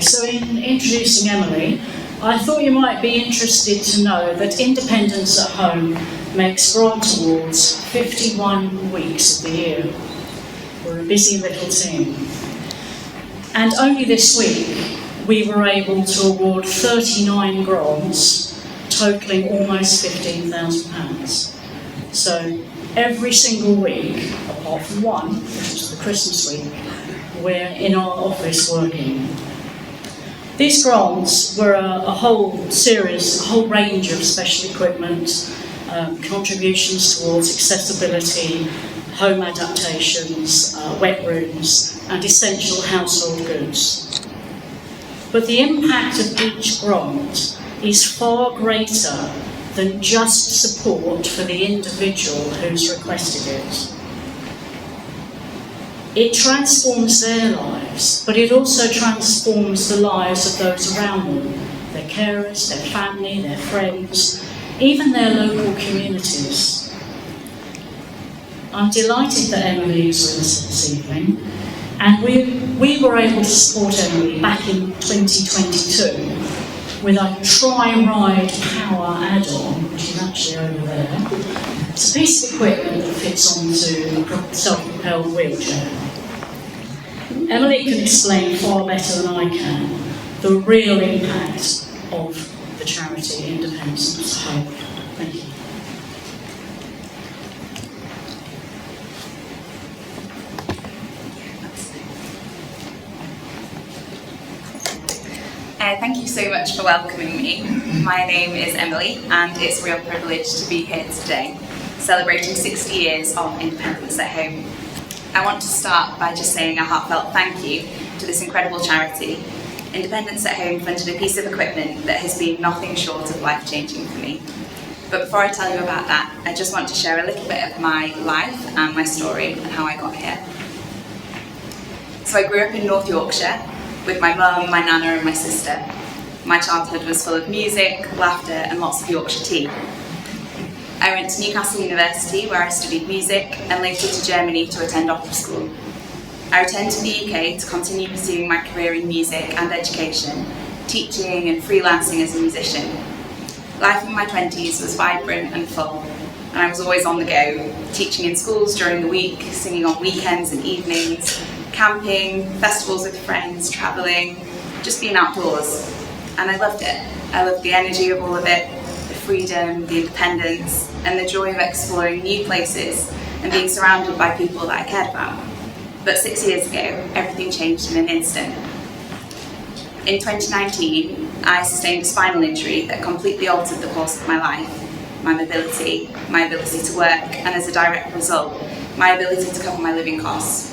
Okay, so in introducing Emily, I thought you might be interested to know that Independence at Home makes grant awards 51 weeks of the year. We're a busy little team. And only this week, we were able to award 39 grants, totalling almost £15,000. So every single week, apart from one, which was the Christmas week, we're in our office working. These grants were a whole range of special equipment, contributions towards accessibility, home adaptations, wet rooms, and essential household goods. But the impact of each grant is far greater than just support for the individual who's requested it. It transforms their lives, but it also transforms the lives of those around them, their carers, their family, their friends, even their local communities. I'm delighted that Emily is with us this evening, and we were able to support Emily back in 2022 with a Tri-Ride Power add-on, which is actually over there. It's a piece of equipment that fits onto a self-propelled wheelchair. Emily can explain far better than I can the real impact of the charity Independence at Home. Thank you. Thank you so much for welcoming me. My name is Emily, and it's a real privilege to be here today, celebrating 60 years of Independence at Home. I want to start by just saying a heartfelt thank you to this incredible charity. Independence at Home funded a piece of equipment that has been nothing short of life-changing for me. But before I tell you about that, I just want to share a little bit of my life and my story and how I got here. So I grew up in North Yorkshire with my mum, my nana and my sister. My childhood was full of music, laughter and lots of Yorkshire tea. I went to Newcastle University where I studied music and later to Germany to attend opera school. I returned to the UK to continue pursuing my career in music and education, teaching and freelancing as a musician. Life in my 20s was vibrant and full, and I was always on the go, teaching in schools during the week, singing on weekends and evenings, camping, festivals with friends, travelling, just being outdoors. And I loved it. I loved the energy of all of it, the freedom, the independence, and the joy of exploring new places and being surrounded by people that I cared about. But 6 years ago, everything changed in an instant. In 2019, I sustained a spinal injury that completely altered the course of my life, my ability to work, and as a direct result, my ability to cover my living costs.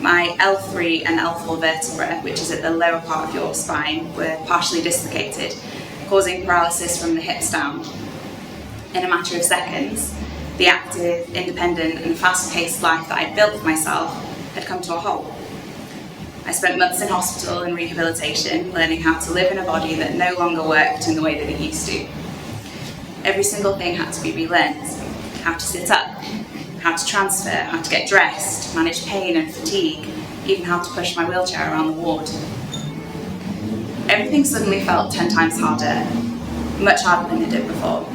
My L3 and L4 vertebra, which is at the lower part of your spine, were partially dislocated, causing paralysis from the hips down. In a matter of seconds, the active, independent and fast-paced life that I'd built for myself had come to a halt. I spent months in hospital and rehabilitation, learning how to live in a body that no longer worked in the way that it used to. Every single thing had to be relearned. How to sit up, how to transfer, how to get dressed, manage pain and fatigue, even how to push my wheelchair around the ward. Everything suddenly felt 10 times harder, much harder than it did before.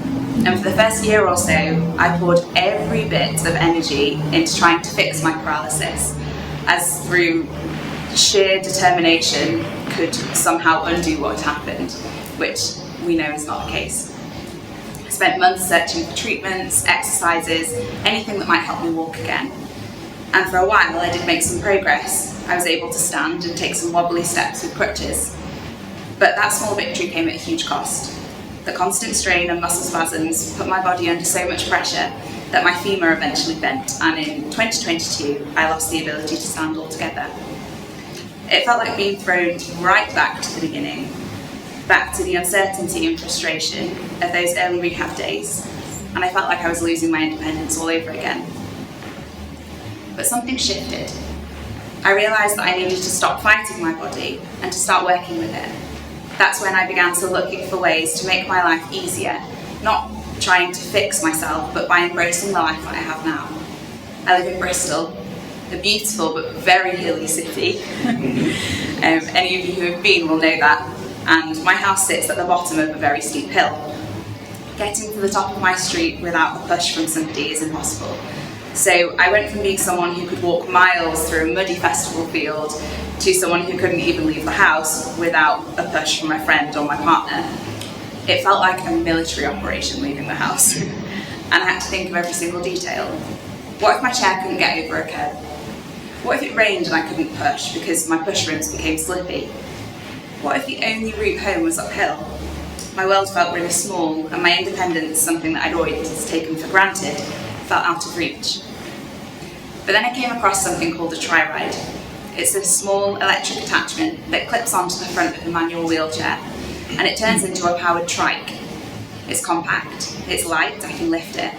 And for the first year or so, I poured every bit of energy into trying to fix my paralysis, as through sheer determination could somehow undo what had happened, which we know is not the case. I spent months searching for treatments, exercises, anything that might help me walk again. And for a while I did make some progress. I was able to stand and take some wobbly steps with crutches. But that small victory came at a huge cost. The constant strain and muscle spasms put my body under so much pressure that my femur eventually bent, and in 2022 I lost the ability to stand altogether. It felt like being thrown right back to the beginning, back to the uncertainty and frustration of those early rehab days, and I felt like I was losing my independence all over again. But something shifted. I realised that I needed to stop fighting my body and to start working with it. That's when I began to look for ways to make my life easier, not trying to fix myself, but by embracing the life that I have now. I live in Bristol, a beautiful but very hilly city. Any of you who have been will know that. And my house sits at the bottom of a very steep hill. Getting to the top of my street without a push from somebody is impossible. So I went from being someone who could walk miles through a muddy festival field to someone who couldn't even leave the house without a push from my friend or my partner. It felt like a military operation leaving the house. And I had to think of every single detail. What if my chair couldn't get over a curb? What if it rained and I couldn't push because my push rims became slippy? What if the only route home was uphill? My world felt really small, and my independence, something that I'd always taken for granted, felt out of reach. But then I came across something called a tri-ride. It's a small electric attachment that clips onto the front of a manual wheelchair, and it turns into a powered trike. It's compact, it's light, I can lift it,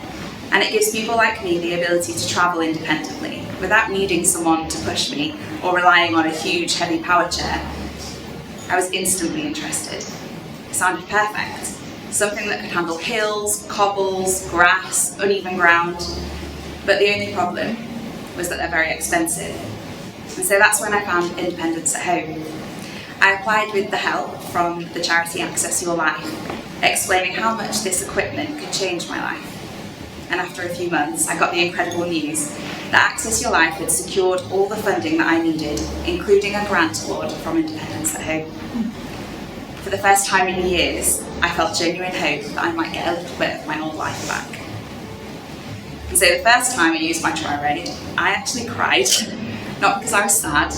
and it gives people like me the ability to travel independently without needing someone to push me or relying on a huge, heavy power chair. I was instantly interested. It sounded perfect. Something that could handle hills, cobbles, grass, uneven ground. But the only problem was that they're very expensive. And so that's when I found Independence at Home. I applied with the help from the charity Access Your Life, explaining how much this equipment could change my life. And after a few months, I got the incredible news that Access Your Life had secured all the funding that I needed, including a grant award from Independence at Home. For the first time in years, I felt genuine hope that I might get a little bit of my old life back. And so the first time I used my tri-ride, I actually cried, not because I was sad,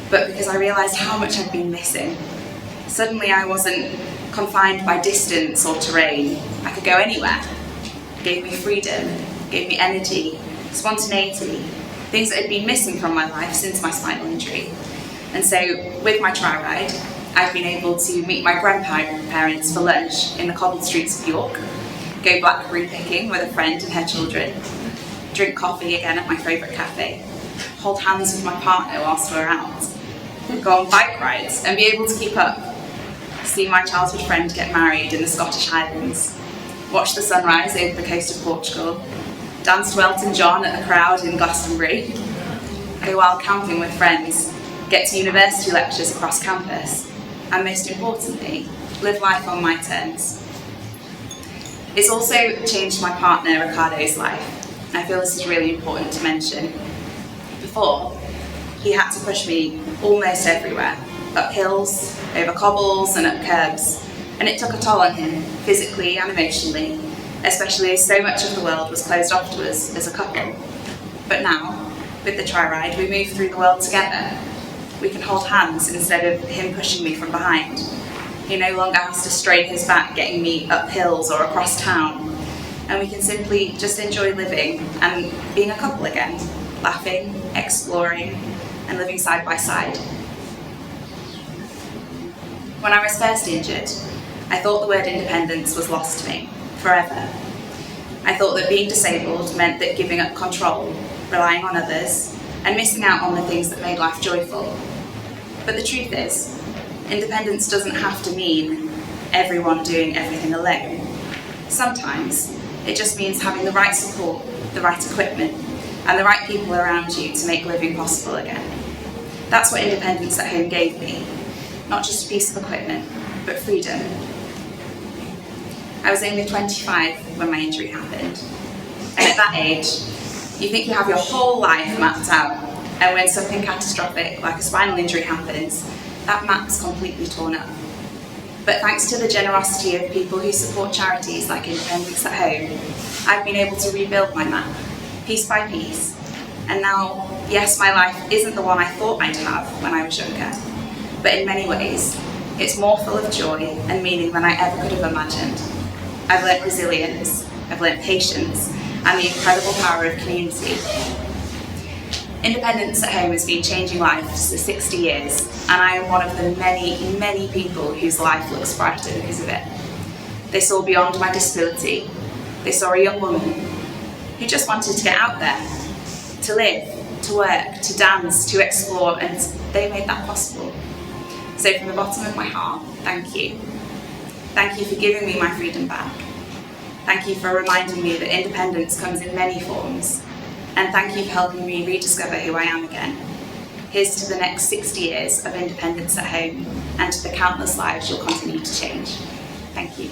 but because I realised how much I'd been missing. Suddenly I wasn't confined by distance or terrain. I could go anywhere. It gave me freedom, gave me energy, spontaneity, things that had been missing from my life since my spinal injury. And so with my tri-ride, I've been able to meet my grandparents for lunch in the cobbled streets of York, go blackberry picking with a friend and her children, drink coffee again at my favourite cafe, hold hands with my partner whilst we're out, go on bike rides and be able to keep up, see my childhood friend get married in the Scottish Highlands, watch the sunrise over the coast of Portugal, dance to Elton John at the crowd in Glastonbury, go wild camping with friends, get to university lectures across campus, and most importantly, live life on my terms. It's also changed my partner Ricardo's life. I feel this is really important to mention. Before, he had to push me almost everywhere, up hills, over cobbles and up curbs, and it took a toll on him, physically and emotionally, especially as so much of the world was closed off to us as a couple. But now, with the tri-ride, we move through the world together. We can hold hands instead of him pushing me from behind. He no longer has to strain his back getting me up hills or across town. And we can simply just enjoy living and being a couple again, laughing, exploring, and living side by side. When I was first injured, I thought the word independence was lost to me, forever. I thought that being disabled meant that giving up control, relying on others, and missing out on the things that made life joyful. But the truth is, independence doesn't have to mean everyone doing everything alone. Sometimes it just means having the right support, the right equipment, and the right people around you to make living possible again. That's what Independence at Home gave me. Not just a piece of equipment, but freedom. I was only 25 when my injury happened. And at that age, you think you have your whole life mapped out. And when something catastrophic, like a spinal injury happens, that map's completely torn up. But thanks to the generosity of people who support charities like Independence at Home, I've been able to rebuild my map, piece by piece. And now, yes, my life isn't the one I thought I'd have when I was younger, but in many ways, it's more full of joy and meaning than I ever could have imagined. I've learnt resilience, I've learnt patience, and the incredible power of community. Independence at Home has been changing lives for 60 years, and I am one of the many, many people whose life looks brighter because of it. They saw beyond my disability. They saw a young woman who just wanted to get out there, to live, to work, to dance, to explore, and they made that possible. So from the bottom of my heart, thank you. Thank you for giving me my freedom back. Thank you for reminding me that independence comes in many forms. and thank you for helping me rediscover who I am again. Here's to the next 60 years of independence at home and to the countless lives you'll continue to change. Thank you.